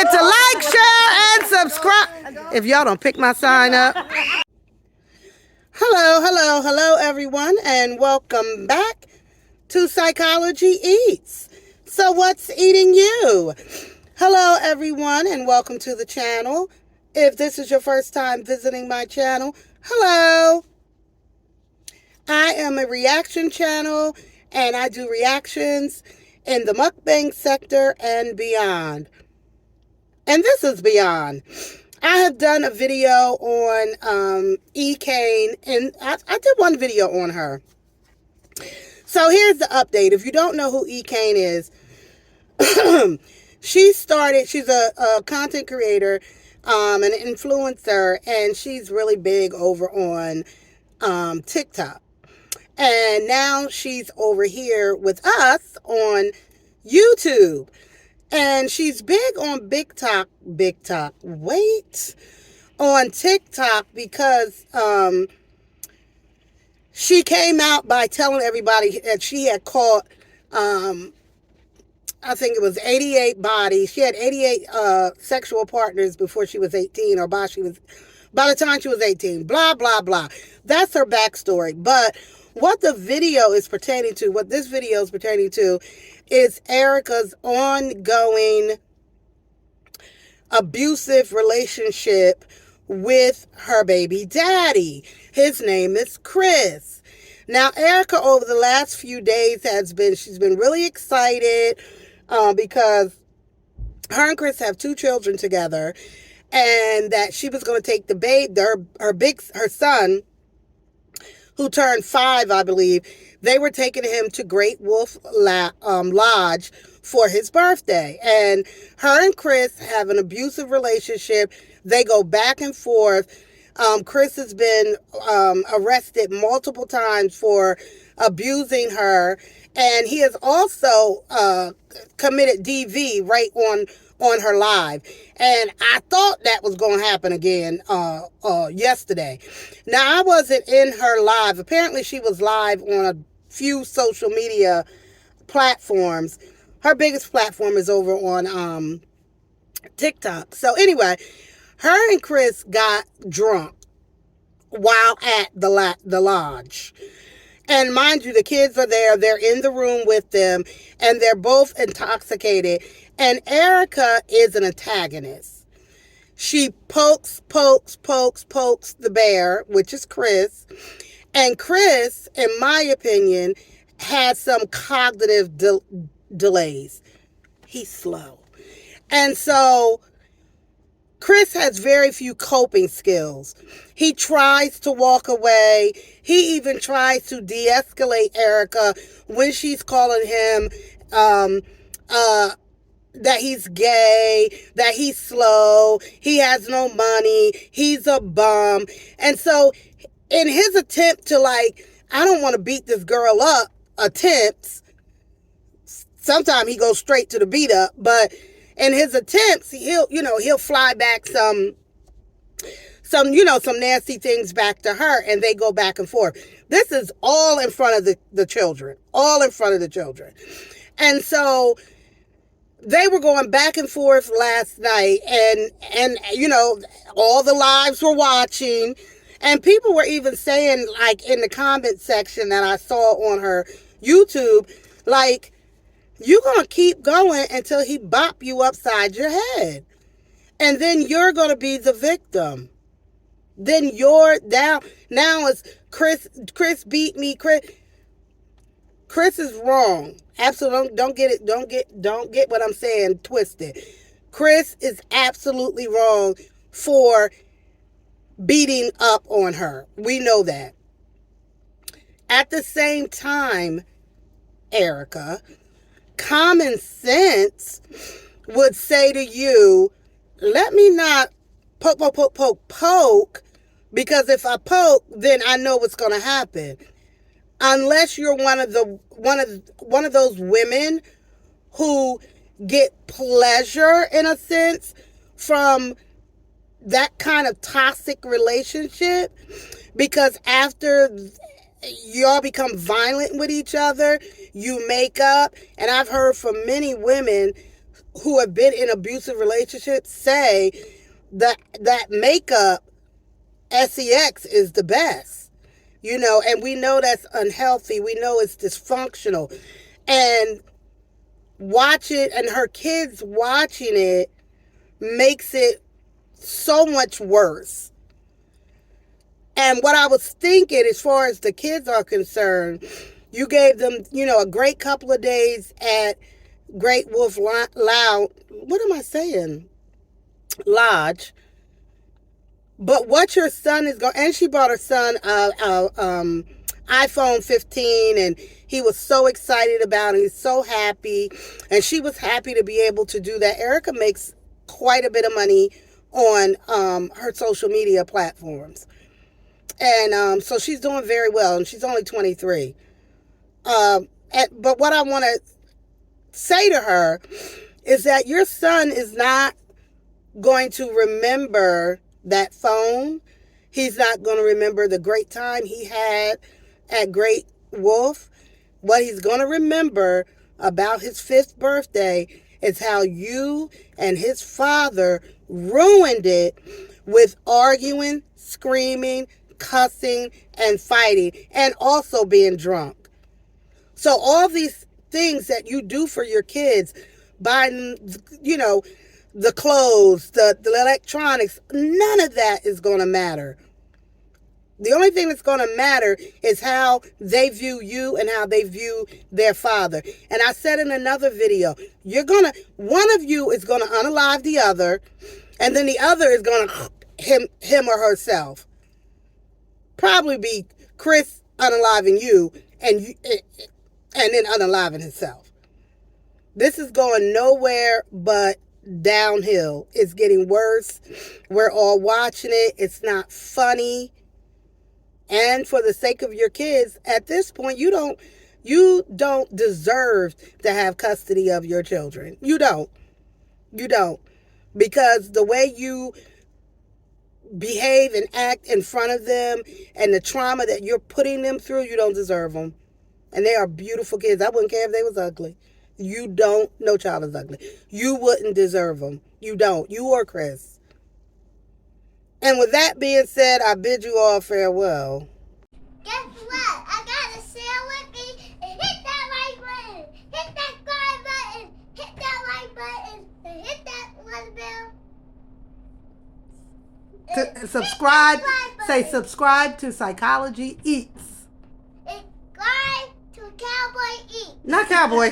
forget to like, share, and subscribe. If y'all don't pick my sign up. Hello, everyone, and welcome back to Psychology Eats. So what's eating you? Hello, everyone, and welcome to the channel. If this is your first time visiting my channel, hello. I am a reaction channel, and I do reactions in the mukbang sector and beyond. And this is beyond. I have done a video on Ekane, and I did one video on her. So here's the update. If you don't know who Ekane is, she's a content creator, an influencer, and she's really big over on TikTok. And now she's over here with us on YouTube. And she's big on on TikTok because she came out by telling everybody that she had caught, I think it was 88 bodies. She had 88 sexual partners before she was 18, or by the time she was 18. Blah, blah, blah. That's her backstory. But what this video is pertaining to is Erica's ongoing abusive relationship with her baby daddy. His name is Chris. Now, Erica, over the last few days, she's been really excited because her and Chris have 2 children together, and that she was going to take the baby, her son, who turned 5, I believe. They were taking him to Great Wolf Lodge for his birthday. And her and Chris have an abusive relationship. They go back and forth. Chris has been arrested multiple times for abusing her. And he has also committed DV right on her live. And I thought that was going to happen again yesterday. Now, I wasn't in her live. Apparently, she was live on a few social media platforms. Her biggest platform is over on TikTok. So anyway, her and Chris got drunk while at the lodge. And mind you, the kids are there. They're in the room with them, and they're both intoxicated. And Erica is an antagonist. She pokes the bear, which is Chris. And Chris, in my opinion, has some cognitive delays. He's slow. And so Chris has very few coping skills. He tries to walk away. He even tries to de-escalate Erica when she's calling him that he's gay, that he's slow, he has no money, he's a bum. And so in his attempt to, I don't want to beat this girl up, sometimes he goes straight to the beat up, but in his attempts, he'll fly back some nasty things back to her, and they go back and forth. This is all in front of the children, And so they were going back and forth last night, and all the lives were watching, and people were even saying, in the comment section that I saw on her YouTube, you're going to keep going until he bop you upside your head. And then you're going to be the victim. Then you're down. Now it's Chris beat me. Chris is wrong. Absolutely. Don't get what I'm saying twisted. Chris is absolutely wrong for beating up on her. We know that. At the same time, Erica, common sense would say to you, let me not poke, because if I poke, then I know what's going to happen. Unless you're one of those women who get pleasure, in a sense, from that kind of toxic relationship, because after y'all become violent with each other, you make up. And I've heard from many women who have been in abusive relationships say that makeup sex is the best, and we know that's unhealthy. We know it's dysfunctional. And her kids watching it makes it so much worse. And what I was thinking, as far as the kids are concerned, you gave them, a great couple of days at Great Wolf Loud. What am I saying? Lodge. But what your son is going, and she bought her son iPhone 15, and he was so excited about it. He's so happy, and she was happy to be able to do that. Erica makes quite a bit of money on her social media platforms, and so she's doing very well, and she's only 23. But what I want to say to her is that your son is not going to remember that phone. He's not going to remember the great time he had at Great Wolf. What he's going to remember about his 5th birthday is how you and his father ruined it with arguing, screaming, cussing, and fighting, and also being drunk. So all these things that you do for your kids, buying, the clothes, the electronics, none of that is going to matter. The only thing that's going to matter is how they view you and how they view their father. And I said in another video, one of you is going to unalive the other, and then the other is going to him or herself. Probably be Chris unaliving you and then unaliving himself. This is going nowhere but downhill. It's getting worse. We're all watching it. It's not funny. And for the sake of your kids, at this point, you don't deserve to have custody of your children. You don't. Because the way you behave and act in front of them and the trauma that you're putting them through, you don't deserve them. And they are beautiful kids. I wouldn't care if they was ugly. No child is ugly. You wouldn't deserve them. You don't. You or Chris. And with that being said, I bid you all farewell. Guess what? I got a share with me. And hit that like button. Hit that subscribe button. Hit that like button. And hit that one bell. Subscribe. Say subscribe to Psychology Eats. Subscribe to Cowboy Eats. Not Cowboy.